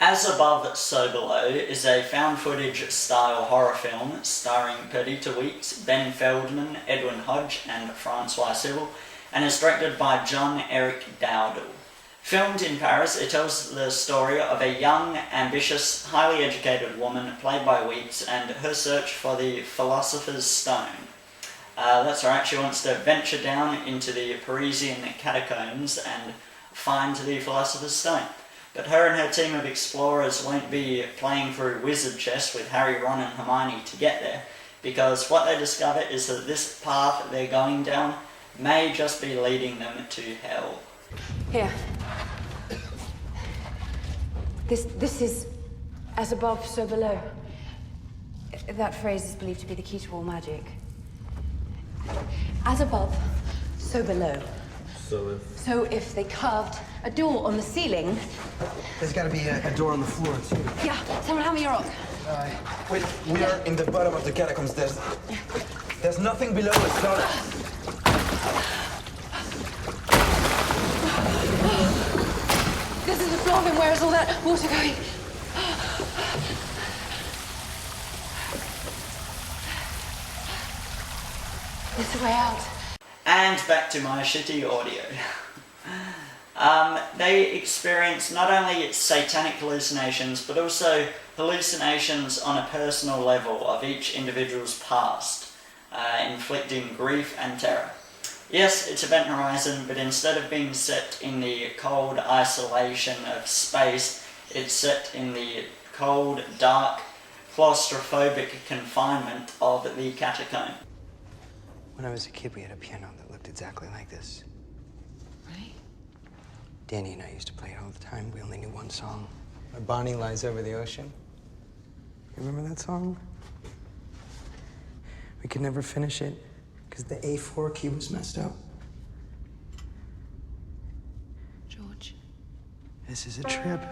As Above, So Below is a found-footage style horror film starring Perdita Weeks, Ben Feldman, Edwin Hodge and Francois Civil, and is directed by John Eric Dowdle. Filmed in Paris, it tells the story of a young, ambitious, highly educated woman played by Weeks and her search for the Philosopher's Stone. That's right, she wants to venture down into the Parisian catacombs and find the Philosopher's Stone. But her and her team of explorers won't be playing through wizard chess with Harry, Ron and Hermione to get there, because what they discover is that this path they're going down may just be leading them to hell. Here. This is as above, so below. That phrase is believed to be the key to all magic. As above, so below. So if they carved a door on the ceiling... There's gotta be a door on the floor, too. Yeah, someone hand me a rock. Wait, we are in the bottom of the catacombs. There's nothing below us, so... This is the floor, then where is all that water going? There's a way out. And back to my shitty audio. They experience not only satanic hallucinations, but also hallucinations on a personal level of each individual's past, inflicting grief and terror. Yes, it's Event Horizon, but instead of being set in the cold isolation of space, it's set in the cold, dark, claustrophobic confinement of the catacomb. When I was a kid, we had a piano that looked exactly like this. Really? Danny and I used to play it all the time. We only knew one song. Where Bonnie lies over the ocean. You remember that song? We could never finish it because the A4 key was messed up. George. This is a trip.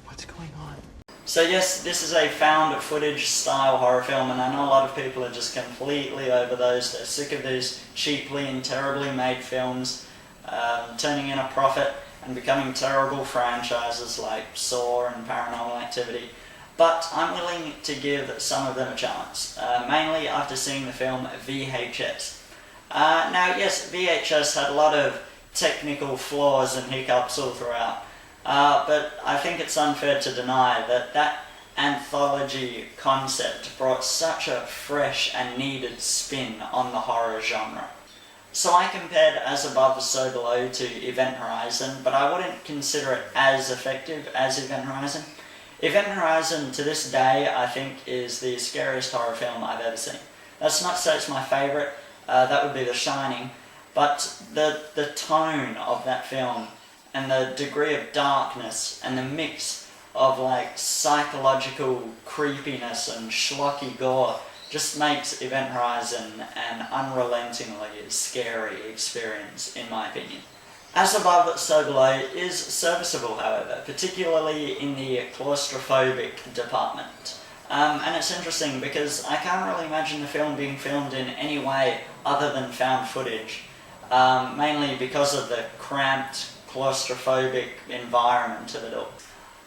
What's going on? So yes, this is a found footage style horror film, and I know a lot of people are just completely over those. They're sick of these cheaply and terribly made films turning in a profit and becoming terrible franchises like Saw and Paranormal Activity. But I'm willing to give some of them a chance, mainly after seeing the film VHS. Now yes, VHS had a lot of technical flaws and hiccups all throughout. But I think it's unfair to deny that that anthology concept brought such a fresh and needed spin on the horror genre. So I compared As Above, So Below to Event Horizon, but I wouldn't consider it as effective as Event Horizon. Event Horizon, to this day, I think is the scariest horror film I've ever seen. That's not to say it's my favourite, that would be The Shining, but the tone of that film and the degree of darkness and the mix of like psychological creepiness and schlocky gore just makes Event Horizon an unrelentingly scary experience, in my opinion. As Above, So Below is serviceable, however, particularly in the claustrophobic department. And it's interesting because I can't really imagine the film being filmed in any way other than found footage, mainly because of the cramped, claustrophobic environment of it all.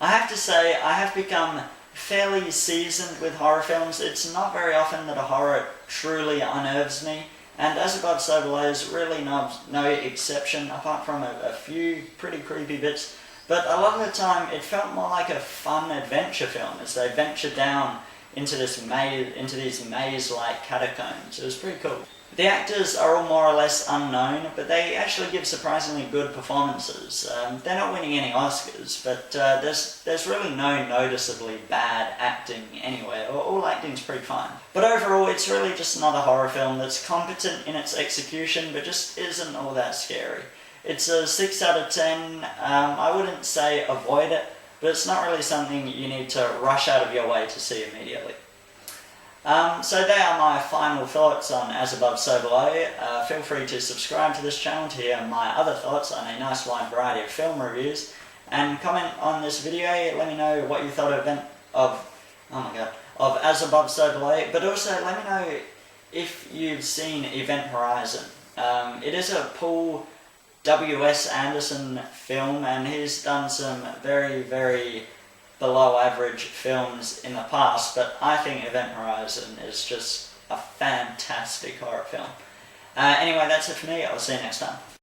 I have to say, I have become fairly seasoned with horror films. It's not very often that a horror truly unnerves me, and As Above, So Below is really no exception, apart from a few pretty creepy bits. But a lot of the time, it felt more like a fun adventure film as they venture down into these maze-like catacombs. It was pretty cool. The actors are all more or less unknown, but they actually give surprisingly good performances. They're not winning any Oscars, but there's really no noticeably bad acting anywhere. All acting's pretty fine. But overall, it's really just another horror film that's competent in its execution, but just isn't all that scary. It's a 6 out of 10. I wouldn't say avoid it, but it's not really something you need to rush out of your way to see immediately. So they are my final thoughts on As Above, So Below. Feel free to subscribe to this channel to hear my other thoughts on a nice wide variety of film reviews. and comment on this video. Let me know what you thought of As Above, So Below, but also let me know if you've seen Event Horizon. It is a Paul W.S. Anderson film, and he's done some very, very below average films in the past, but I think Event Horizon is just a fantastic horror film. Anyway, that's it for me. I'll see you next time.